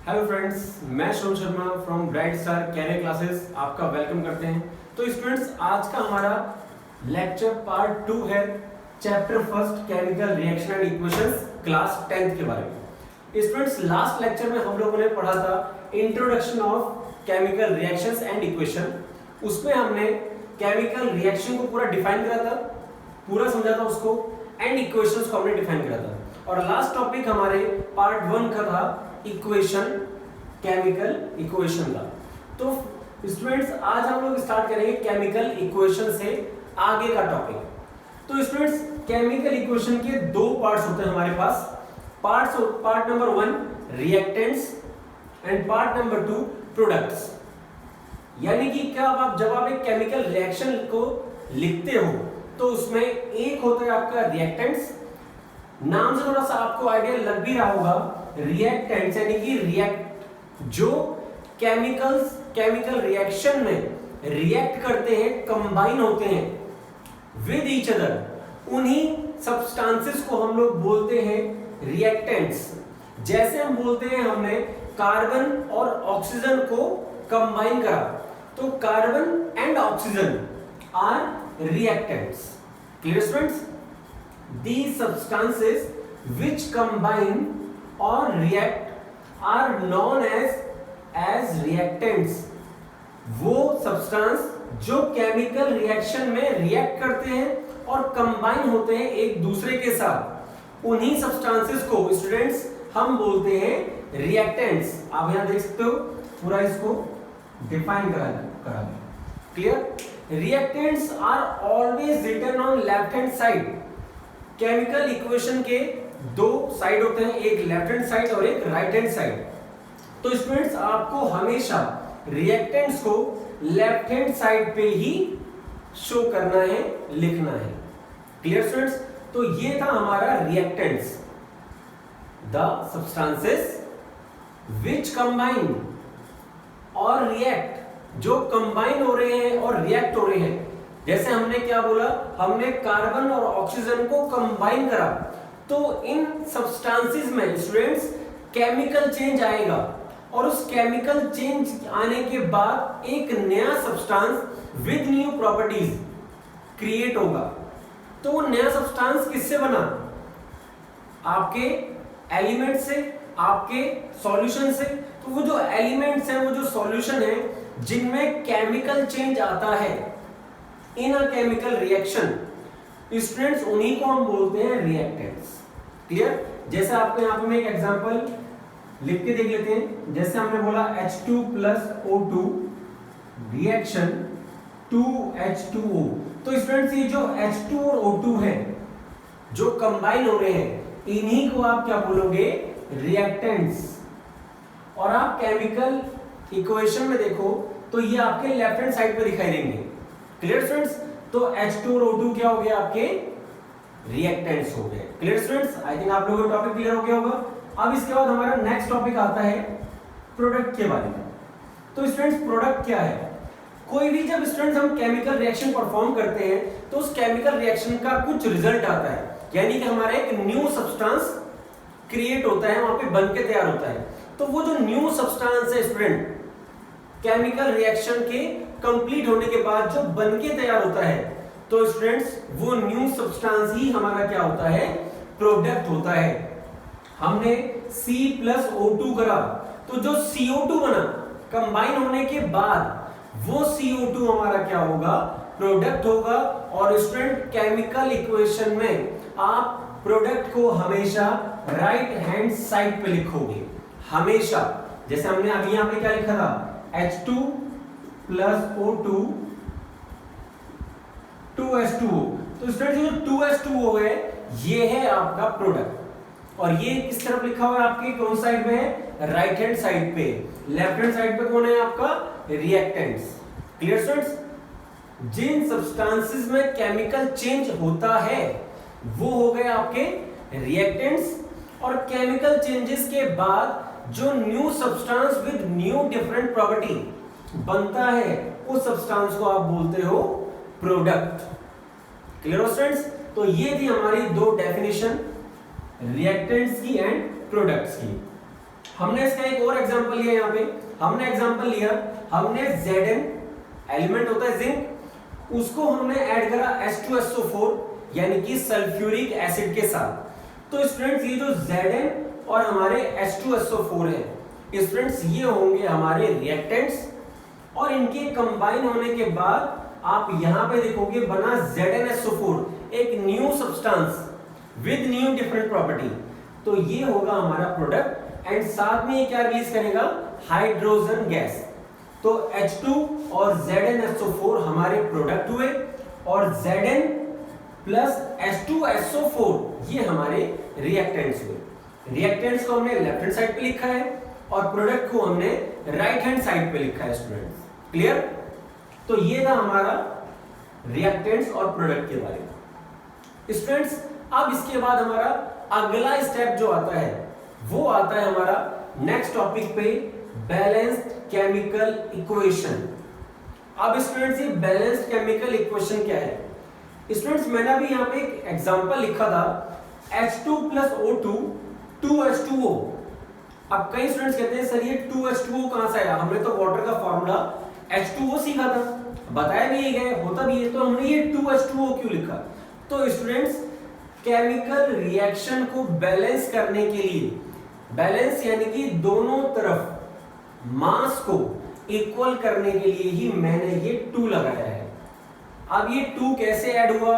Hello friends, मैं Shubh Sharma from Bright Star Career Classes आपका welcome करते हैं। तो स्टूडेंट्स, आज का हमारा लेक्चर पार्ट 2 है chapter first chemical reaction and equations class 10th के बारे में। स्टूडेंट्स, लास्ट लेक्चर में हम लोगों ने पढ़ा था introduction of chemical reactions and equation. उसमें हमने केमिकल रिएक्शन को पूरा डिफाइन करा था, पूरा समझा था उसको, एंड इक्वेशंस को हमने डिफाइन करा था। और लास्ट टॉपिक हमारे पार्ट 1 का था इक्वेशन, केमिकल इक्वेशन का। तो स्टूडेंट्स, आज हम लोग स्टार्ट करेंगे केमिकल इक्वेशन से आगे का टॉपिक। तो स्टूडेंट्स, केमिकल इक्वेशन के दो पार्ट्स होते हैं हमारे पास। Part number 1 reactants and part number 2 products. यानी कि क्या आप जब आप एक केमिकल रिएक्शन को लिखते हो तो उसमें एक होता है आपका रिएक्टेंट्स, नाम से थोड़ा सा आपको आइडिया लग भी रहा होगा। रिएक्टेंट्स यानी कि जो केमिकल रिएक्शन में रिएक्ट करते हैं, कंबाइन होते हैं विद ईच अदर, उन्हीं सब्सटेंसेस को हम लोग बोलते हैं रिएक्टेंट्स। जैसे हम बोलते हैं हमने कार्बन और ऑक्सीजन को कंबाइन करा, तो carbon and oxygen are reactants. Clear students? These substances which combine or react are known as reactants. वो सब्सटेंस जो केमिकल रिएक्शन में रिएक्ट करते हैं और कंबाइन होते हैं एक दूसरे के साथ, उन्हीं सब्सटेंसेस को स्टूडेंट्स हम बोलते हैं रिएक्टेंट्स। आप यहां देख सकते हो, पूरा इसको डिफाइन करा। Clear? Reactants are always written on left hand side. Chemical equation के दो साइड होते हैं, एक लेफ्ट हैंड साइड और एक राइट हैंड साइड। तो स्टूडेंट्स, आपको हमेशा रिएक्टेंट्स को लेफ्ट हैंड साइड पे ही शो करना है, लिखना है। Clear students? तो ये था हमारा reactants, the substances which combine और रिएक्ट, जो कंबाइन हो रहे हैं और रिएक्ट हो रहे हैं। जैसे हमने क्या बोला, हमने कार्बन और ऑक्सीजन को कंबाइन करा, तो इन सब्सटेंसेस में स्टूडेंट्स केमिकल चेंज आएगा, और उस केमिकल चेंज आने के बाद एक नया substance with new properties create होगा। तो वो नया सब्सटेंस किससे बना? आपके एलिमेंट से, आपके सॉल्यूशन से। तो वो जो एलिमेंट्स हैं, वो जो सॉल्यूशन है जिनमें केमिकल चेंज आता है इन अ केमिकल रिएक्शन, स्टूडेंट्स, उन्हीं को हम बोलते हैं रिएक्टेंट्स। क्लियर? जैसे आपको यहाँ पे मैं एक एग्जांपल लिख के देख लेते हैं। जैसे हमने बोला H2 plus O2 reaction 2H2O। तो स्टूडेंट्स, ये जो H2 और O2 है जो कंबाइन हो रहे हैं, इन्हीं को आप क्या बोलोगे? रिएक्टेंट्स। और आप केमिकल इक्वेशन में देखो तो ये आपके लेफ्ट हैंड साइड पे दिखाई देंगे। Clear students? तो H2 और O2 क्या हो गया? आपके रिएक्टेंट्स हो गए। Clear students? आई थिंक आप लोगों को टॉपिक क्लियर हो गया होगा। अब इसके बाद हमारा नेक्स्ट टॉपिक आता है प्रोडक्ट के बारे में। तो स्टूडेंट्स, प्रोडक्ट क्या है? कोई भी जब स्टूडेंट्स हम केमिकल रिएक्शन परफॉर्म करते हैं तो उस केमिकल रिएक्शन का कुछ रिजल्ट आता है, यानी कि हमारा एक न्यू सब्सटेंस क्रिएट होता है, वहां पे बन के तैयार होता है। तो वो जो न्यू सब्सटेंस है स्टूडेंट, केमिकल रिएक्शन के कंप्लीट होने के बाद जो बन के तैयार होता है, तो स्टूडेंट्स वो न्यू सब्सटेंस ही हमारा क्या होता है? प्रोडक्ट होता है। हमने C+O2 करा, तो जो CO2 बना कंबाइन होने के बाद, वो CO2 हमारा क्या होगा? प्रोडक्ट होगा। और स्टूडेंट, केमिकल इक्वेशन में आप प्रोडक्ट को हमेशा राइट हैंड साइड पे लिखोगे, हमेशा। जैसे हमने अभी यहां पे क्या लिखा था? H2 plus O2 2H2O। तो स्टूडेंट, जो 2H2O है, ये है आपका प्रोडक्ट। और ये किस तरफ लिखा हुआ है? आपके कौन साइड में है? राइट हैंड साइड पे। लेफ्ट हैंड साइड पे कौन है आपका? रिएक्टेंट्स। Clear students? जिन सब्सटेंसेस में केमिकल चेंज होता है वो हो गए आपके रिएक्टेंट्स। और केमिकल चेंजेस के बाद जो new substance with new different property बनता है, उस सब्सटेंस को आप बोलते हो प्रोडक्ट। Clear students? तो ये थी हमारी दो डेफिनेशन रिएक्टेंट्स की एंड प्रोडक्ट्स की। हमने इसका एक और एग्जांपल लिया, यहाँ पे हमने एग्जांपल लिया, हमने Zn एलिमेंट होता है जिंक, उसको हमने ऐड करा H2SO4 यानी कि सल्फ्यूरिक एसिड के साथ। तो स्टूडेंट्स ये जो Zn और हमारे H2SO4 है स्टूडेंट्स, ये होंगे हमारे रिएक्टेंट्स, और इनके कंबाइन होने के बाद आप यहां पे देखोगे बना ZnSO4, एक new substance with new different property. तो ये होगा हमारा प्रोडक्ट, एंड साथ में ये क्या रिलीज करेगा, हाइड्रोजन गैस। तो H2 और ZnSO4 हमारे प्रोडक्ट हुए, और Zn प्लस H2SO4 ये हमारे रिएक्टेंट्स हुए। रिएक्टेंट्स को हमने लेफ्ट हैंड साइड पे लिखा है और प्रोडक्ट को हमने राइट हैंड साइड पे लिखा है स्टूडेंट्स, क्लियर। तो ये था हमारा रिएक्टेंट्स और प्रोडक्ट के बारे में स्टूडेंट्स। अब इसके बाद हमारा अगला स्टेप जो आता है वो आता है हमारा नेक्स्ट टॉपिक पे, बैलेंस्ड केमिकल इक्वेशन। अब स्टूडेंट्स ये बैलेंस्ड केमिकल इक्वेशन क्या है स्टूडेंट्स, मैंने अभी यहाँ पे एक एग्जांपल लिखा था H2 plus O2 2H2O। अब कई स्टूडेंट्स कहते हैं सर ये 2H2O कहां से आया, हमने तो वाटर का फॉर्मूला H2O सीखा था, बताया भी ये गया होता भी है, तो हमने ये 2H2O क्यों लिखा। तो स्टूडेंट्स केमिकल रिएक्शन को बैलेंस करने के लिए, बैलेंस यानी कि दोनों तरफ मास को इक्वल करने के लिए ही मैंने ये 2 लगाया है। अब ये 2 कैसे ऐड हुआ,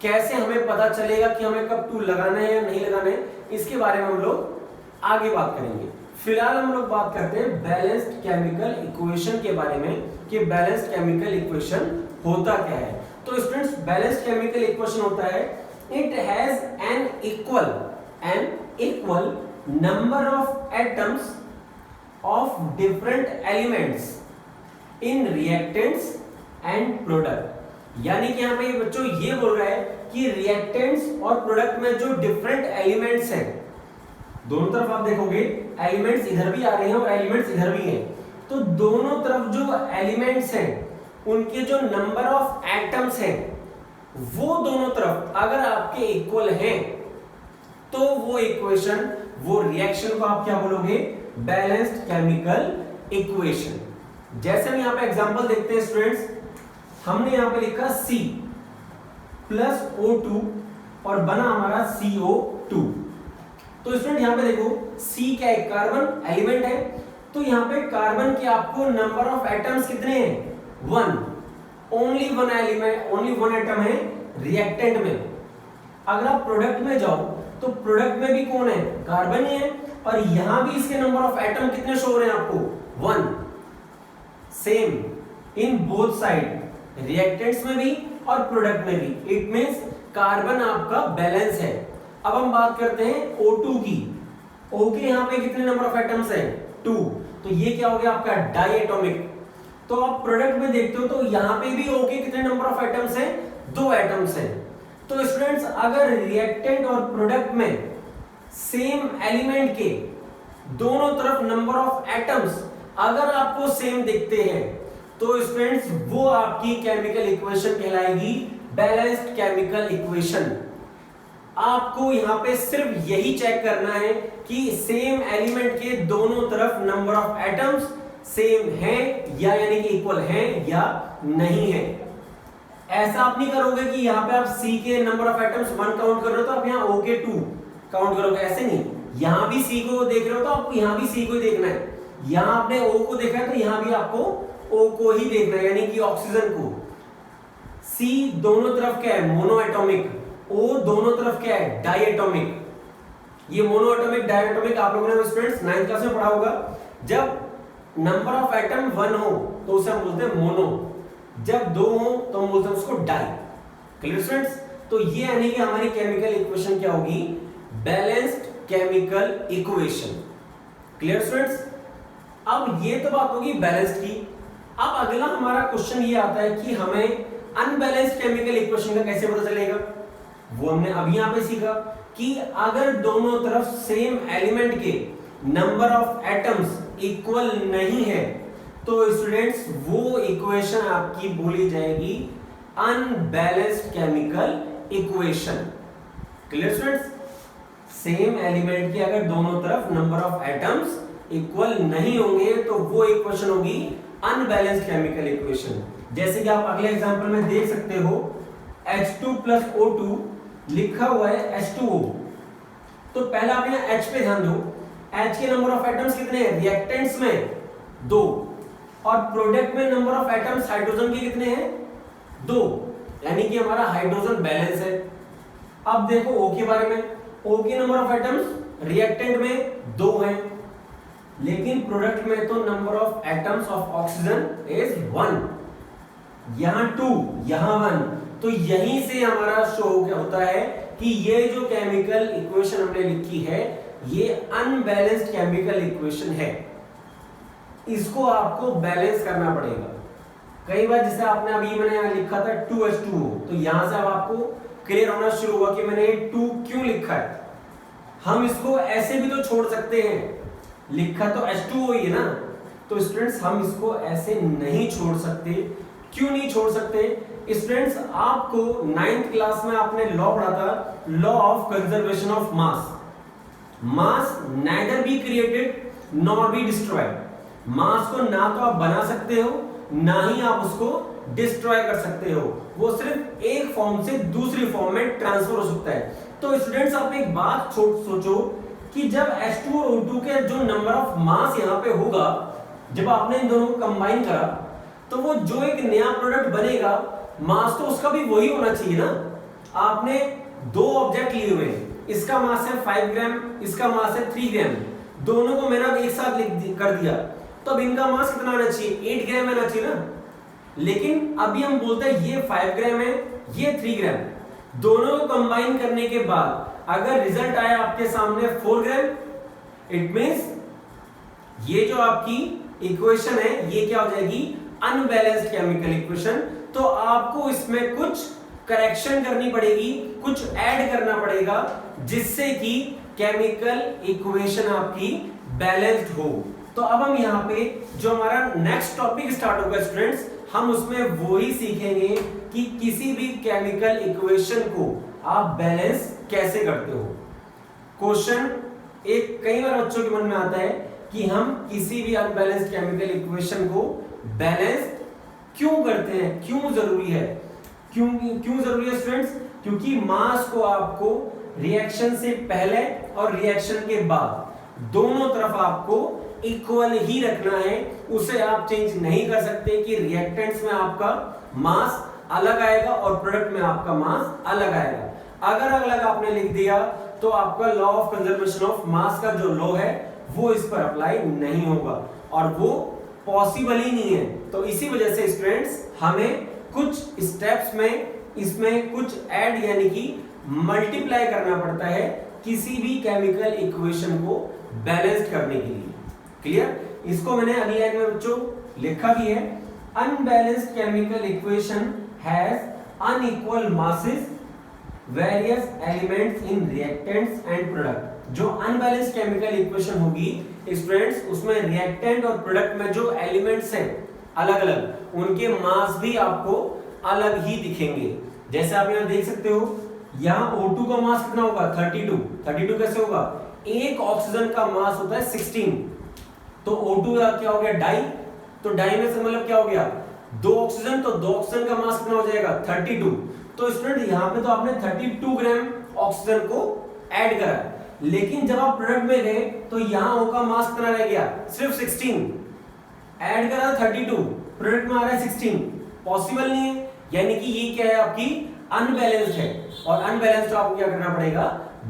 कैसे हमें पता चलेगा कि हमें कब 2 लगाना है या नहीं लगाना है, इसके बारे में हम लोग आगे बात करेंगे। फिलहाल हम लोग बात करते हैं बैलेंस्ड केमिकल इक्वेशन के बारे में कि बैलेंस्ड केमिकल इक्वेशन होता क्या है। तो स्टूडेंट्स बैलेंस्ड केमिकल इक्वेशन होता है, it has an equal number of atoms of different elements in reactants and product. यानी कि यहाँ पे बच्चों ये बोल रहा है कि रिएक्टेंट्स और प्रोडक्ट में जो डिफरेंट एलिमेंट्स हैं, दोनों तरफ आप देखोगे एलिमेंट्स इधर भी आ रहे हैं और एलिमेंट्स इधर भी हैं, तो दोनों तरफ जो एलिमेंट्स हैं उनके जो नंबर ऑफ एटम्स हैं वो दोनों तरफ अगर आपके इक्वल हैं तो वो इक्वेशन, वो रिएक्शन को आप क्या बोलोगे, बैलेंस्ड केमिकल इक्वेशन। जैसे हम यहाँ पे एग्जांपल देखते हैं स्टूडेंट्स, हमने यहाँ पे लिखा C प्लस O2 और बना हमारा CO2। तो स्टूडेंट यहाँ पे देखो C क्या है, कार्बन एलिमेंट है, तो यहाँ पे कार्बन के आपको नंबर ऑफ एटम्स कितने हैं, 1, ओनली 1 एलिमेंट, ओनली 1 एटम है रिएक्टेंट में। अगर आप प्रोडक्ट में जाओ तो प्रोडक्ट में भी कौन है, कार्बन ही है, और यहां भी इसके नंबर ऑफ एटम कितने शो हो रहे हैं आपको, 1। Same in both side, reactants में भी और प्रोडक्ट में भी, इट मींस कार्बन आपका बैलेंस है। अब हम बात करते हैं O2 की। O के यहां पे कितने नंबर ऑफ एटम्स हैं, 2, तो ये क्या हो गया आपका डाइएटॉमिक। तो आप प्रोडक्ट में देखते हो तो यहां पे भी O के कितने नंबर ऑफ एटम्स हैं, 2 एटम्स हैं। तो स्टूडेंट्स अगर रिएक्टेंट और प्रोडक्ट में सेम एलिमेंट के दोनों तरफ नंबर ऑफ एटम्स अगर आपको सेम दिखते हैं तो स्टूडेंट्स वो आपकी केमिकल इक्वेशन कहलाएगी बैलेंस्ड केमिकल इक्वेशन। आपको यहां पे सिर्फ यही चेक करना है कि सेम एलिमेंट के दोनों तरफ नंबर ऑफ एटम्स सेम है या यानी कि इक्वल है या नहीं है। ऐसा आप नहीं करोगे कि यहाँ पे आप C के नंबर ऑफ एटम्स 1 काउंट कर रहे हो तो आप यहाँ O के 2 काउंट करोगे, ऐसे नहीं। यहाँ भी C को देख रहे हो तो आपको यहाँ भी C को ही देखना है, यहाँ आपने O को देखा है तो यहाँ भी आपको O को ही देखना है, यानी कि ऑक्सीजन को। C दोनों तरफ क्या है, मोनोएटॉमिक, O दोनों तरफ क्या है, डाइएटॉमिक। ये मोनोएटॉमिक डाइएटॉमिक आप लोगों ने स्टूडेंट्स 9th क्लास में पढ़ा होगा। जब नंबर ऑफ एटम 1 हो तो उसे हम बोलते हैं मोनो, जब 2 हो तो हम बोलते हैं उसको डाई। क्लियर स्टूडेंट्स, तो ये यानी कि हमारी केमिकल इक्वेशन क्या होगी, balanced chemical equation. Clear students, अब ये तो बात होगी बैलेंस्ड की। अब अगला हमारा क्वेश्चन ये आता है कि हमें अनबैलेंस्ड केमिकल इक्वेशन का कैसे पता चलेगा। वो हमने अभी यहां पे सीखा कि अगर दोनों तरफ सेम एलिमेंट के नंबर ऑफ एटम्स इक्वल नहीं है तो स्टूडेंट्स वो इक्वेशन आपकी बोली जाएगी unbalanced chemical equation. Clear students, same element के अगर दोनों तरफ नंबर ऑफ एटम्स इक्वल नहीं होंगे तो वो इक्वेशन होगी अनबैलेंस्ड केमिकल इक्वेशन। जैसे कि आप अगले एग्जांपल में देख सकते हो H2 plus O2 लिखा हुआ है H2O। तो पहला आप यहाँ H पे ध्यान दो, H के नंबर ऑफ एटम्स कितने हैं रिएक्टेंट्स में 2 और प्रोडक्ट में नंबर ऑफ एटम्स हाइड्रोजन के कितने हैं 2, यानी कि हमारा हाइड्रोजन बैलेंस है। अब देखो O के बारे में, O के नंबर ऑफ एटम्स रिएक्टेंट में 2 हैं लेकिन प्रोडक्ट में तो number of atoms of oxygen is 1, यहां 2 यहां 1। तो यहीं से हमारा शो क्या होता है कि ये जो केमिकल इक्वेशन हमने लिखी है ये अनबैलेंस्ड केमिकल इक्वेशन है, इसको आपको बैलेंस करना पड़ेगा। कई बार जैसे आपने अभी मैंने यहाँ लिखा था 2H2O, तो यहां से अब आपको क्लियर होना शुरू हुआ कि मैंने 2 क्यों लिखा है। हम इसको ऐसे भी तो छोड़ सकते हैं, लिखा तो H2O ही है ना, तो स्टूडेंट्स हम इसको ऐसे नहीं छोड़ सकते। क्यों नहीं छोड़ सकते स्टूडेंट्स? आपको 9th क्लास में आपने लॉ पढ़ा था, law of conservation of mass. Mass neither be created nor be destroyed. Mass को ना तो आप बना सकते हो ना ही आप उसको डिस्ट्रॉय कर सकते हो, वो सिर्फ एक फॉर्म से दूसरी फॉर्म में ट्रांसफर हो सकता है। तो स्टूडेंट्स आप एक बात सोचो कि जब H2 और O2 के जो नंबर ऑफ मास यहाँ पे होगा, जब आपने इन दोनों को कंबाइन करा तो वो जो एक नया प्रोडक्ट बनेगा मास तो उसका भी वही होना चाहिए ना। आपने 2 ऑब्जेक्ट लिए हुए, इसका मास है 5 ग्राम, इसका मास है 3 ग्राम, दोनों को मैंने एक साथ कर दिया तो अब इनका मास कितना आना चाहिए 8 ग्राम आना चाहिए ना। लेकिन अभी हम बोलते हैं ये 5 ग्राम है ये 3 ग्राम, दोनों को कंबाइन करने के बाद अगर रिजल्ट आया आपके सामने 4 ग्राम, इट मींस ये जो आपकी इक्वेशन है ये क्या हो जाएगी अनबैलेंस्ड केमिकल इक्वेशन। तो आपको इसमें कुछ करेक्शन करनी पड़ेगी, कुछ ऐड करना पड़ेगा जिससे कि केमिकल इक्वेशन आपकी बैलेंस्ड हो। तो अब हम यहाँ पे जो हमारा नेक्स्ट टॉपिक स्टार्ट होगा स्टूडेंट्स, हम उसमें वो ही सीखेंगे कि किसी भी केमिकल इक्वेशन को आप बैलेंस कैसे करते हो। क्वेश्चन एक कई बार बच्चों के मन में आता है कि हम किसी भी अनबैलेंस्ड केमिकल इक्वेशन को बैलेंस क्यों करते हैं, क्यों जरूरी है। क्यों जरूरी है स्टूडेंट्स? क्योंकि मास को आपको रिएक्शन से पहले और रिएक्शन के बाद दोनों तरफ आपको इक्वल ही रखना है, उसे आप चेंज नहीं कर सकते कि रिएक्टेंट्स में आपका मास अलग आएगा और प्रोडक्ट में आपका मास अलग आएगा। अगर अलग आपने लिख दिया तो आपका लॉ ऑफ कंजर्वेशन ऑफ मास का जो लॉ है वो इस पर अप्लाई नहीं होगा और वो पॉसिबल ही नहीं है। तो इसी वजह से स्टूडेंट्स हमें कुछ स्टेप्स में इसमें कुछ ऐड यानी कि मल्टीप्लाई करना पड़ता है किसी भी केमिकल इक्वेशन को बैलेंस्ड करने के लिए। क्लियर? इसको मैंने अगली लाइन में बच्चों लिखा भी है, unbalanced chemical equation has unequal masses various elements in reactants and product. जो अनबैलेंस्ड केमिकल इक्वेशन होगी स्टूडेंट्स उसमें रिएक्टेंट और प्रोडक्ट में जो एलिमेंट्स हैं अलग अलग, उनके मास भी आपको अलग ही दिखेंगे। जैसे आप यहाँ देख सकते हो, यहाँ O2 का मास कितना होगा 32 कैसे होगा? एक ऑक्सीजन का मास होता है 16, तो O2 का क्या हो गया डाई, तो डाई में से मतलब क्या हो गया 2 ऑक्सीजन, तो 2 ऑक्सीजन का मास कितना हो जाएगा 32। तो स्टूडेंट यहाँ पे तो आपने 32 ग्राम ऑक्सीजन को ऐड करा, लेकिन जब आप प्रोडक्ट में गए तो यहाँ O का मास कितना रह गया सिर्फ 16, ऐड करा 32, प्रोडक्ट में आ रहा है 16, पॉसिबल नहीं है। यानी कि ये क्या है आपकी अनबैलेंस्ड है और अनबैलेंस्ड आपको क्या करना पड़ेगा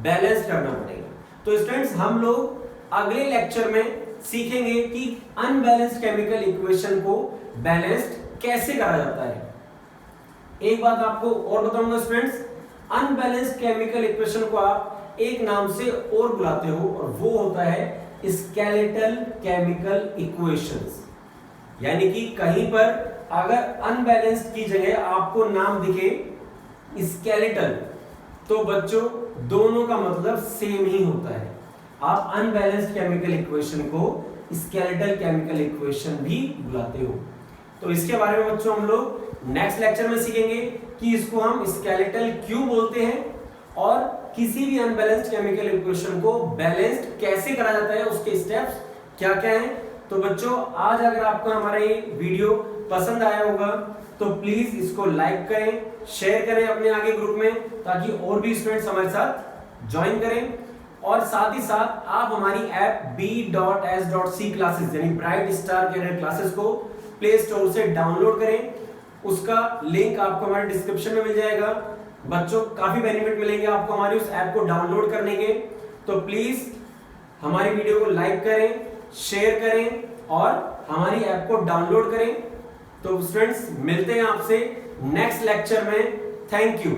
बैलेंस करना पड़ेगा। तो स्टूडेंट्स हम लोग अगले लेक्चर में सीखेंगे कि अनबैलेंस्ड केमिकल इक्वेशन को बैलेंस्ड कैसे करा जाता है। एक बात आपको और बताऊंगा स्टूडेंट्स, अनबैलेंस्ड केमिकल इक्वेशन को आप एक नाम से और बुलाते हो और वो होता है स्केलेटल केमिकल इक्वेशंस। यानी कि कहीं पर अगर अनबैलेंस्ड की जगह आपको नाम दिखे स्केलेटल, तो बच्चों दोनों का मतलब सेम ही होता है। आप अनबैलेंस्ड केमिकल इक्वेशन को स्केलेटल केमिकल इक्वेशन भी बुलाते हो। तो इसके बारे में बच्चों हम लोग नेक्स्ट लेक्चर में सीखेंगे कि इसको हम स्केलेटल क्यों बोलते हैं और किसी भी अनबैलेंस्ड केमिकल इक्वेशन को बैलेंस्ड कैसे करा जाता है, उसके स्टेप्स क्या क्या है। तो बच्चों आज अगर आपको हमारा ये वीडियो पसंद आया होगा तो प्लीज इसको लाइक करें, शेयर करें अपने आगे ग्रुप में, ताकि और भी स्टूडेंट्स हमारे साथ ज्वाइन करें। और साथ ही साथ आप हमारी ऐप B.S.C क्लासेस यानी ब्राइट स्टार कैरियर क्लासेस को प्ले स्टोर से डाउनलोड करें। उसका लिंक आपको हमारे डिस्क्रिप्शन में मिल जाएगा। बच्चों काफी बेनिफिट मिलेंगे आपको हमारी उस ऐप को डाउनलोड करने के। तो प्लीज हमारी वीडियो को लाइक करें, शेयर करें और हमारी ऐप को डाउनलोड करें। तो स्टूडेंट्स मिलते हैं आपसे नेक्स्ट लेक्चर में। Thank you.